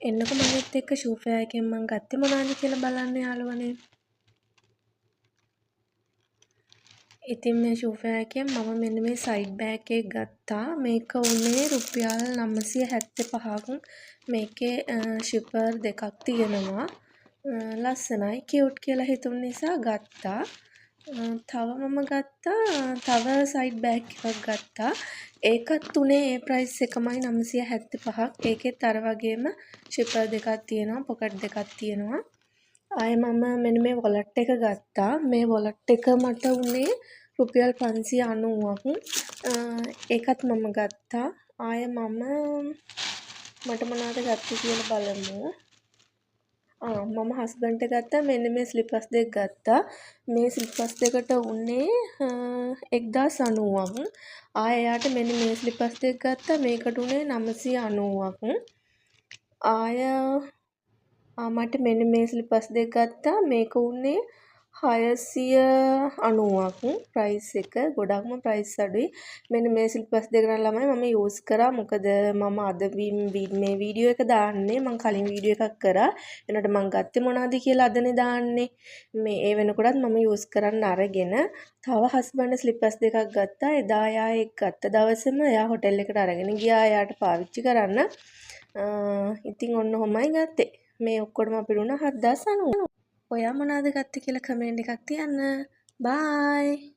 එන්නකො මගෙත් එක්ක shoe fair එකෙන් මම ගත්තේ මොනවද කියලා බලන්න යාළුවනේ. ඉතින් මේ ෂූ ෆෙයා එකෙන් මම මෙන්න මේ සයිඩ් බෑග් එක ගත්තා. මේක උනේ රුපියල් 975ක්. මේකේ ෂිපර් දෙකක් තියෙනවා. ලස්සනයි කියුට් කියලා හිතුන නිසා ගත්තා. තව මම ගත්තා තව සයිඩ් බෑග් එකක් ගත්තා. ඒකත් උනේ ඒ ප්‍රයිස් එකමයි 975ක්. ඒකෙත් අර වගේම ෂිපර් දෙකක් තියෙනවා, පොකට් දෙකක් තියෙනවා. ආයේ මම මෙන්න මේ වොලට් එක ගත්තා. මේ වොලට් එක මට උනේ රුපියල් 590ක්. ඒකත් මම ගත්තා. ආයේ මට මොනවද ගත්තේ කියලා බලමු. මම හස්බන්ඩ්ට ගත්තා මෙන්න මේ ස්ලිපර්ස් දෙක ගත්තා. මේ ස්ලිපර්ස් දෙකට උනේ 1090ක්. එයාට මෙන්න මේ ස්ලිපර්ස් දෙක ගත්තා. මේකට උනේ 990ක්. මට මෙන්න මේ ස්ලිපර්ස් දෙක ගත්තා. මේක උනේ 690ක් ප්‍රයිස් එක. ගොඩක්ම ප්‍රයිස් අඩුයි. මෙන්න මේ ස්ලිපර්ස් දෙක නම් ළමයි මම යූස් කරා. මොකද මම අද මේ වීඩියෝ එක දාන්නේ. මම කලින් වීඩියෝ එකක් කරා. එනකොට මම ගත්තේ මොනවද කියලා අදනේ දාන්නේ. මේ ඒ වෙනකොටත් මම යූස් කරන්න අරගෙන තව හස්බන්ඩ් ස්ලිපර්ස් දෙකක් ගත්තා. එදා එයා ඒක ගත්ත දවසේම එයා හොටෙල් එකට අරගෙන ගියා එයාට පාවිච්චි කරන්න. ඉතින් ඔන්න ඔහොමයි ගත්තේ. මේ ඔක්කොටම අපිට උනා 7090. ඔයා මොනවද ගත්තේ කියලා කමෙන්ට් එකක් තියන්න. බායි.